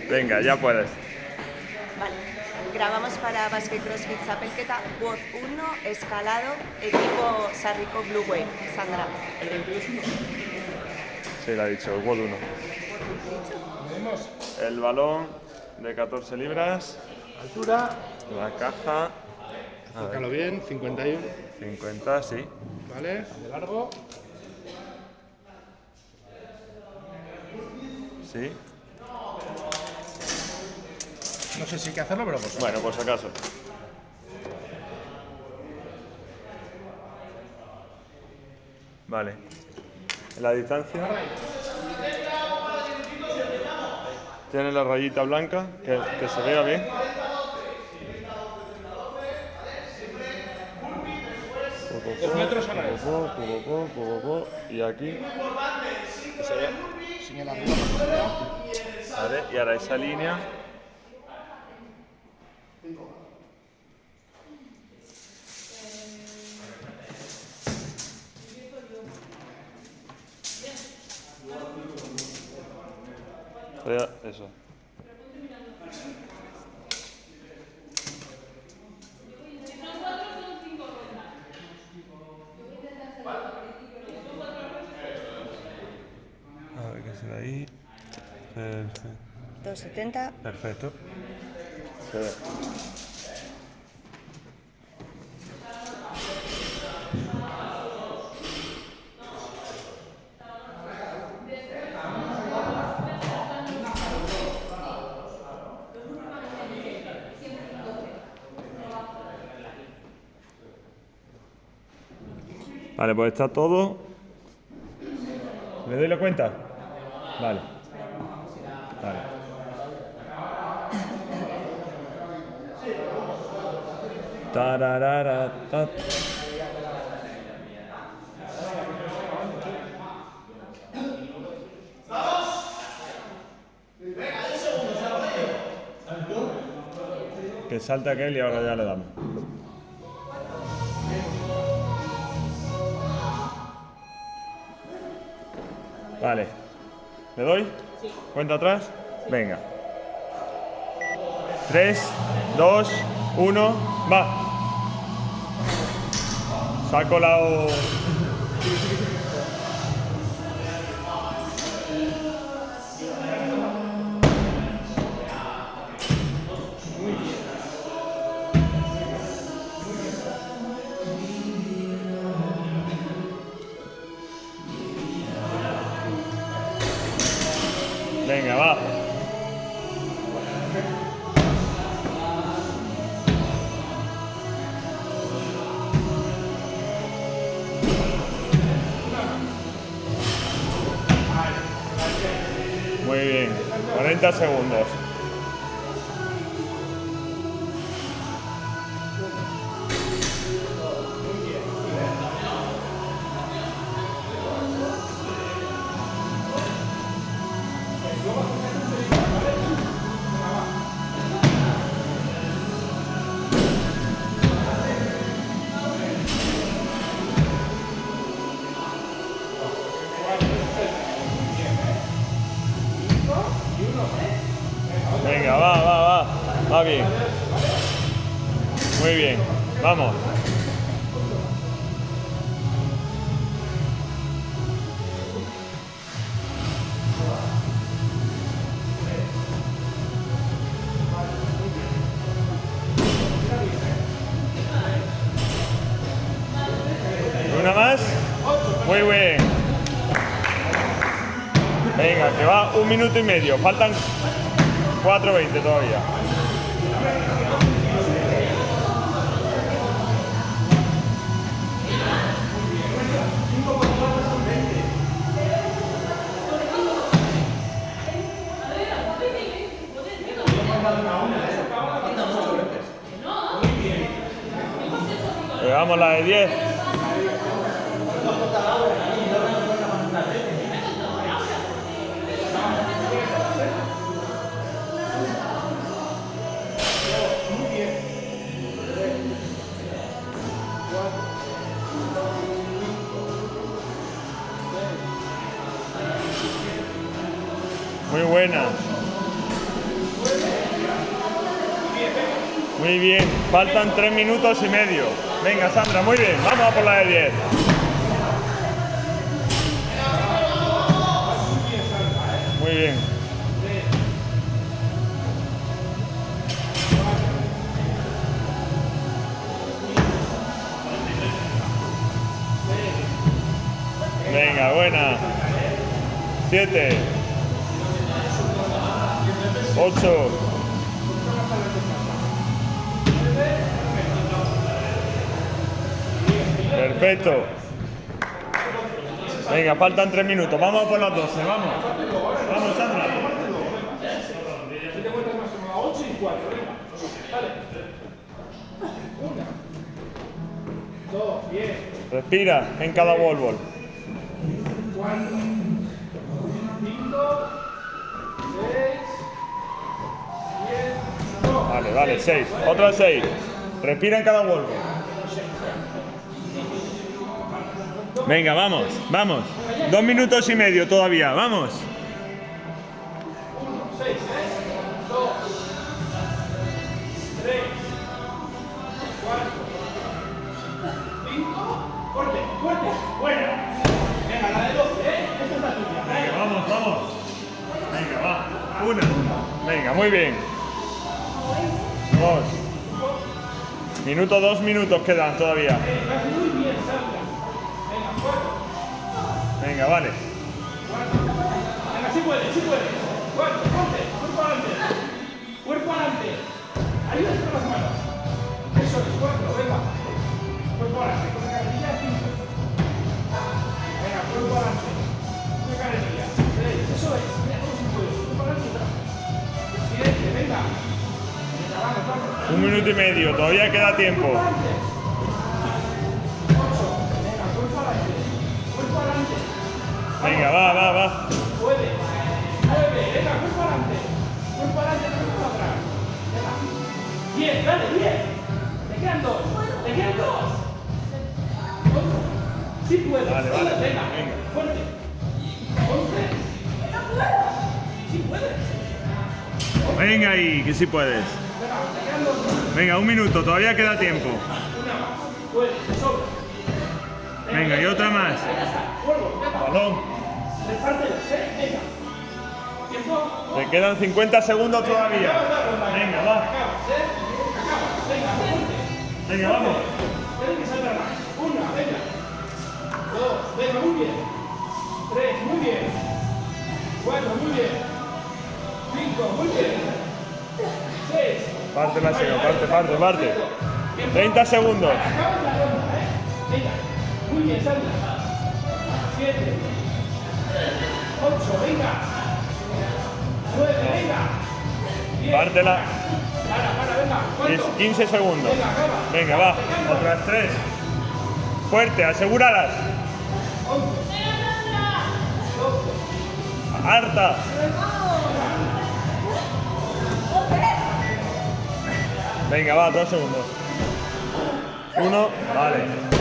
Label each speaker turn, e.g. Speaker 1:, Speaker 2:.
Speaker 1: Venga, ya puedes.
Speaker 2: Vale. Grabamos para Basque CrossFit Zapelketa, WOD 1, escalado, equipo Sarrico Blue Wave. Sandra.
Speaker 1: Sí, lo ha dicho, el WOD 1. El balón de 14 libras.
Speaker 3: Altura,
Speaker 1: La caja.
Speaker 3: enfócalo bien, 51,
Speaker 1: 50, sí.
Speaker 3: ¿vale? De largo.
Speaker 1: Sí.
Speaker 3: No sé si hay que hacerlo, pero pues.
Speaker 1: Bueno, por si acaso. Vale. La distancia. Tiene la rayita blanca, que se vea bien.
Speaker 3: metros a la vez.
Speaker 1: Y aquí.
Speaker 3: Que se vea. Señala arriba para que se vea.
Speaker 1: Vale, y ahora esa línea. Eso. A ver qué se ve ahí. Perfecto.
Speaker 2: 270.
Speaker 1: Perfecto. Se ve. Vale, pues está todo. ¿Le doy la cuenta? Vale. Vale. Tararara, ta. Que salte aquel y ahora ya le damos. Vale. ¿Le doy? Sí. ¿Cuenta atrás? Venga. 3, 2, 1, va. Saco la... Venga, va. Muy bien. 40 segundos. Venga, va. Va bien. Muy bien. Vamos. ¿Una más? Muy bien. Venga, que va 1 minuto y medio. Faltan 4:20 todavía. Llegamos la de 10. Muy buena. Muy bien, faltan 3 minutos y medio. Venga, Sandra, muy bien, vamos a por la de 10. Muy bien. Venga, buena. 7, 8. Perfecto. Venga, faltan 3 minutos. Vamos a por las 12, vamos. Vamos, Sandra. Respira en cada wall ball. Vale, vale, 6. Otras 6. Respira en cada wall ball. Venga, vamos, vamos. 2 minutos y medio todavía, vamos.
Speaker 4: 6, 2, 3, 4, 5, fuerte, fuerte, buena. Venga, la de 12, esta es la tuya.
Speaker 1: Venga, vamos, vamos. Venga, va. 1. Venga, muy bien. 2. Minuto, 2 minutos quedan todavía.
Speaker 4: Muy bien, Sandra. Venga, 4.
Speaker 1: Venga, vale.
Speaker 4: Venga, sí puedes, sí puedes. 4, ponte, cuerpo adelante. Cuerpo adelante. Ayuda con las manos. Eso es, 4, venga. Cuerpo adelante, con la carretilla 5. Venga, cuerpo adelante. Con la carretilla 6, eso es. Mira, cómo se puede. Cuerpo adelante otra. 7, venga. Venga, vamos, vamos.
Speaker 1: 1 minuto y medio, todavía queda tiempo. Venga, va, va, va.
Speaker 4: Puede. 9, venga, cuerpo adelante. Cuerpo adelante, no cuerpo atrás. Venga. 10, dale, 10. Te quedan 2. Te quedan 2. Sí puedes.
Speaker 1: Vale, vale.
Speaker 4: Venga,
Speaker 1: Venga.
Speaker 4: fuerte. 11. Sí puedes.
Speaker 1: Venga ahí, que sí puedes.
Speaker 4: Venga, te quedan 2.
Speaker 1: Venga, 1 minuto, todavía queda tiempo.
Speaker 4: Una más. Puedes, te sobra.
Speaker 1: Venga, y otra más.
Speaker 4: Vuelvo, venga.
Speaker 1: Balón.
Speaker 4: Repártelos, venga. Tiempo.
Speaker 1: Te quedan 50 segundos todavía. Venga, va.
Speaker 4: Acabas, acabas. Venga, fuerte.
Speaker 1: Venga, vamos.
Speaker 4: Tiene que saltar más. 1, venga. 2, venga, muy bien. 3, muy bien. 4, muy bien. 5, muy bien. 6.
Speaker 1: Parte la señora, parte. 30 segundos.
Speaker 4: Acabas la ronda, Venga, muy bien, Sandra. 7, 8, venga. 9, venga. 10.
Speaker 1: Pártela.
Speaker 4: Para, venga. ¿Cuánto?
Speaker 1: 15 segundos.
Speaker 4: Venga, acaba.
Speaker 1: Venga, va. Otras 3. Fuerte, asegúralas.
Speaker 4: 11. 12.
Speaker 1: Harta. Venga, va, 2 segundos. 1, vale.